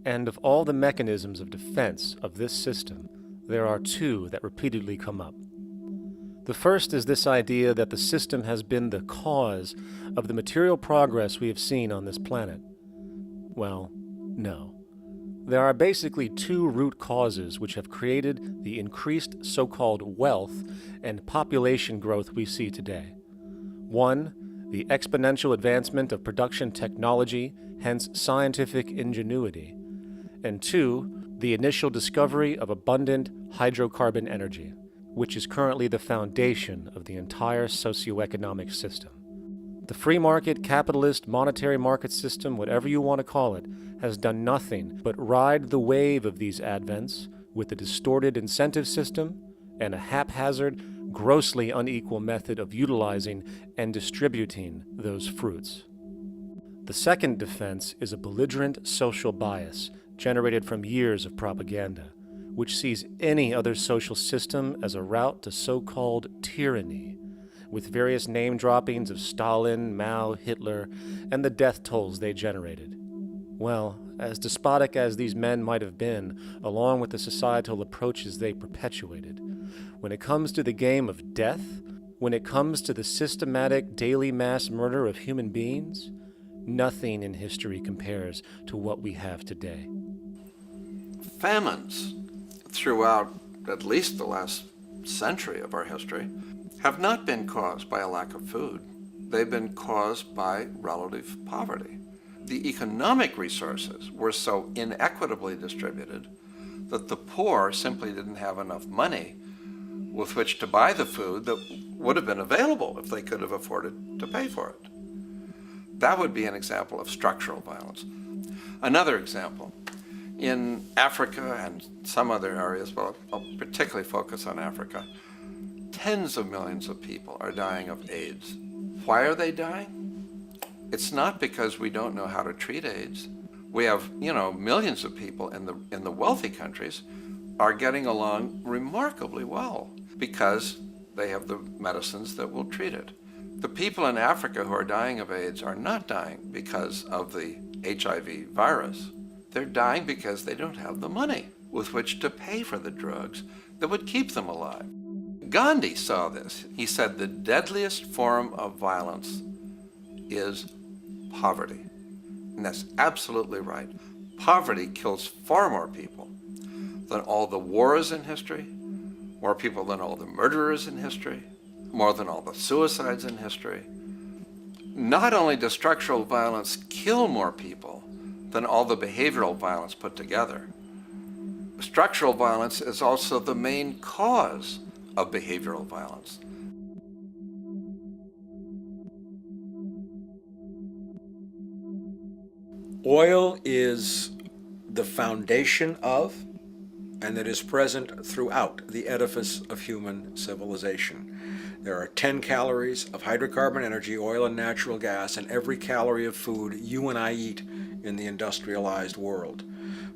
And of all the mechanisms of defense of this system, there are two that repeatedly come up. The first is this idea that the system has been the cause of the material progress we have seen on this planet. Well, no. There are basically two root causes which have created the increased so-called wealth and population growth we see today. One, the exponential advancement of production technology, hence scientific ingenuity. And two, the initial discovery of abundant hydrocarbon energy, which is currently the foundation of the entire socioeconomic system. The free market, capitalist, monetary market system, whatever you want to call it, has done nothing but ride the wave of these advents with a distorted incentive system and a haphazard, grossly unequal method of utilizing and distributing those fruits. The second defense is a belligerent social bias generated from years of propaganda, which sees any other social system as a route to so-called tyranny, with various name droppings of Stalin, Mao, Hitler, and the death tolls they generated. Well, as despotic as these men might have been, along with the societal approaches they perpetuated, when it comes to the game of death, when it comes to the systematic daily mass murder of human beings, nothing in history compares to what we have today. Famines throughout at least the last century of our history have not been caused by a lack of food. They've been caused by relative poverty. The economic resources were so inequitably distributed that the poor simply didn't have enough money with which to buy the food that would have been available if they could have afforded to pay for it. That would be an example of structural violence. Another example, in Africa and some other areas, but I'll particularly focus on Africa, tens of millions of people are dying of AIDS. Why are they dying? It's not because we don't know how to treat AIDS. We have, millions of people in the wealthy countries are getting along remarkably well because they have the medicines that will treat it. The people in Africa who are dying of AIDS are not dying because of the HIV virus. They're dying because they don't have the money with which to pay for the drugs that would keep them alive. Gandhi saw this. He said the deadliest form of violence is poverty. And that's absolutely right. Poverty kills far more people than all the wars in history, more people than all the murderers in history, more than all the suicides in history. Not only does structural violence kill more people than all the behavioral violence put together, structural violence is also the main cause of behavioral violence. Oil is the foundation of, and that is present throughout the edifice of human civilization. There are 10 calories of hydrocarbon energy, oil and natural gas, in every calorie of food you and I eat in the industrialized world.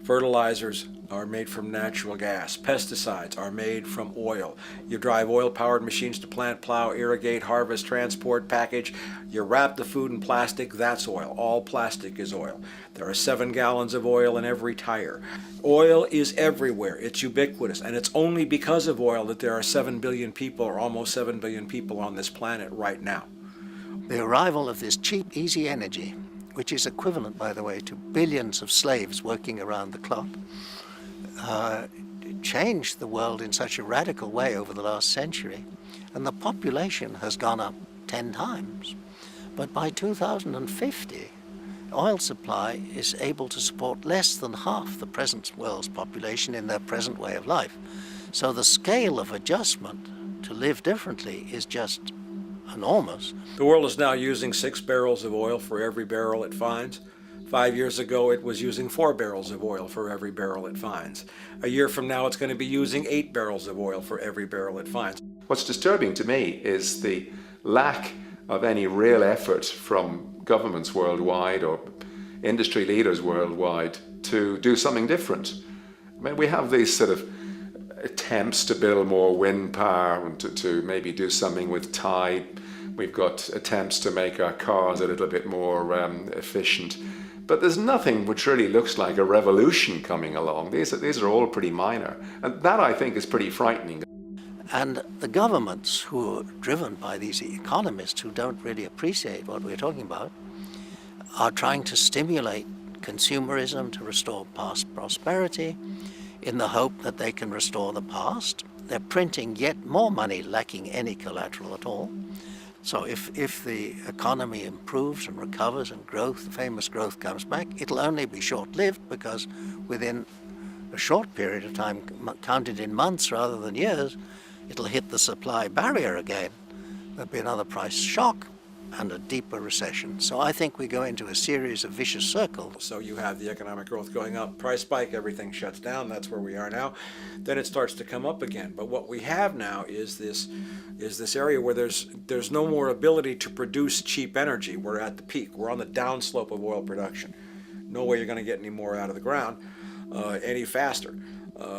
Fertilizers are made from natural gas. Pesticides are made from oil. You drive oil-powered machines to plant, plow, irrigate, harvest, transport, package. You wrap the food in plastic, that's oil. All plastic is oil. There are 7 gallons of oil in every tire. Oil is everywhere. It's ubiquitous. And it's only because of oil that there are 7 billion people, or almost 7 billion people on this planet right now. The arrival of this cheap, easy energy, which is equivalent, by the way, to billions of slaves working around the clock, changed the world in such a radical way over the last century, and the population has gone up 10 times. But by 2050, oil supply is able to support less than half the present world's population in their present way of life. So the scale of adjustment to live differently is just enormous. The world is now using 6 barrels of oil for every barrel it finds. 5 years ago, it was using 4 barrels of oil for every barrel it finds. A year from now, it's going to be using 8 barrels of oil for every barrel it finds. What's disturbing to me is the lack of any real effort from governments worldwide or industry leaders worldwide to do something different. I mean, we have these sort of attempts to build more wind power and to maybe do something with tide. We've got attempts to make our cars a little bit more efficient. But there's nothing which really looks like a revolution coming along. These are all pretty minor. And that, I think, is pretty frightening. And the governments who are driven by these economists who don't really appreciate what we're talking about are trying to stimulate consumerism to restore past prosperity in the hope that they can restore the past. They're printing yet more money lacking any collateral at all. So if the economy improves and recovers and growth, the famous growth comes back, it'll only be short-lived because within a short period of time, counted in months rather than years, it'll hit the supply barrier again. There'll be another price shock and a deeper recession. So I think we go into a series of vicious circles. So you have the economic growth going up, price spike, everything shuts down. That's where we are now. Then it starts to come up again. But what we have now is this area where there's no more ability to produce cheap energy. We're at the peak. We're on the downslope of oil production. No way you're going to get any more out of the ground any faster,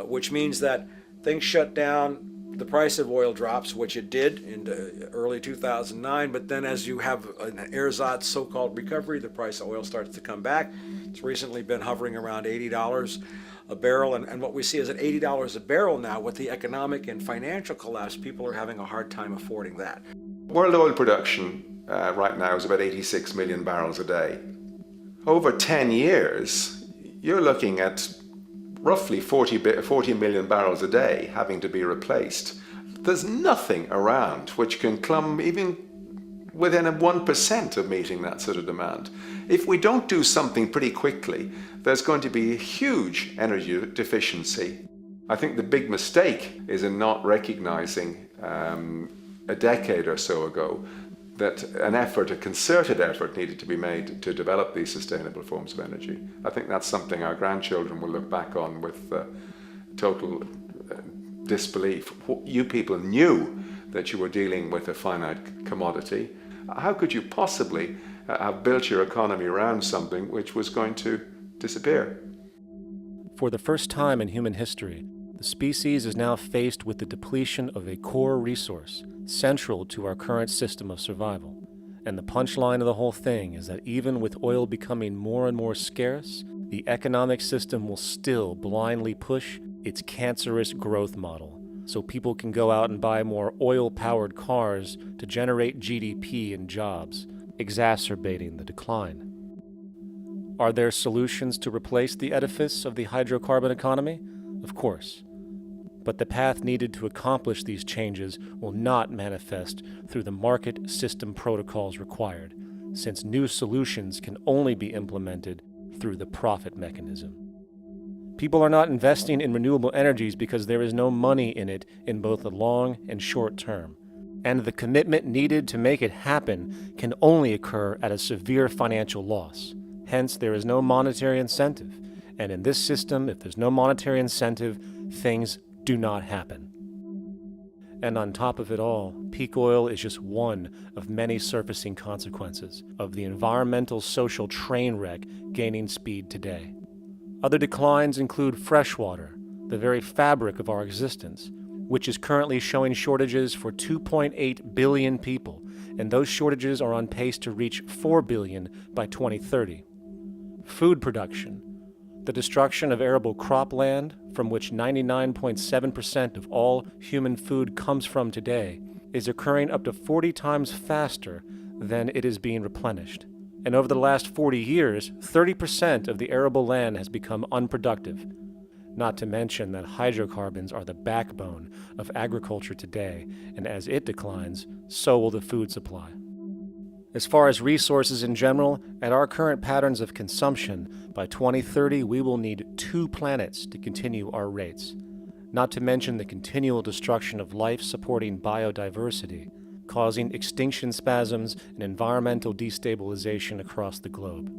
which means that things shut down. The price of oil drops, which it did in early 2009, but then as you have an ersatz so-called recovery, the price of oil starts to come back. It's recently been hovering around $80 a barrel, and what we see is at $80 a barrel now, with the economic and financial collapse, people are having a hard time affording that. World oil production right now is about 86 million barrels a day. Over 10 years, you're looking at roughly 40 million barrels a day having to be replaced. There's nothing around which can come even within 1% of meeting that sort of demand. If we don't do something pretty quickly, there's going to be a huge energy deficiency. I think the big mistake is in not recognizing a decade or so ago that a concerted effort needed to be made to develop these sustainable forms of energy. I think that's something our grandchildren will look back on with total disbelief. You people knew that you were dealing with a finite commodity. How could you possibly have built your economy around something which was going to disappear? For the first time in human history, the species is now faced with the depletion of a core resource central to our current system of survival. And the punchline of the whole thing is that even with oil becoming more and more scarce, the economic system will still blindly push its cancerous growth model, so people can go out and buy more oil-powered cars to generate GDP and jobs, exacerbating the decline. Are there solutions to replace the edifice of the hydrocarbon economy? Of course. But the path needed to accomplish these changes will not manifest through the market system protocols required, since new solutions can only be implemented through the profit mechanism. People are not investing in renewable energies because there is no money in it in both the long and short term, and the commitment needed to make it happen can only occur at a severe financial loss. Hence, there is no monetary incentive, and in this system, if there's no monetary incentive, things do not happen. And on top of it all, peak oil is just one of many surfacing consequences of the environmental social train wreck gaining speed today. Other declines include freshwater, the very fabric of our existence, which is currently showing shortages for 2.8 billion people, and those shortages are on pace to reach 4 billion by 2030. Food production, the destruction of arable cropland, from which 99.7% of all human food comes from today, is occurring up to 40 times faster than it is being replenished. And over the last 40 years, 30% of the arable land has become unproductive. Not to mention that hydrocarbons are the backbone of agriculture today, and as it declines, so will the food supply. As far as resources in general, at our current patterns of consumption, by 2030 we will need 2 planets to continue our rates, not to mention the continual destruction of life-supporting biodiversity, causing extinction spasms and environmental destabilization across the globe.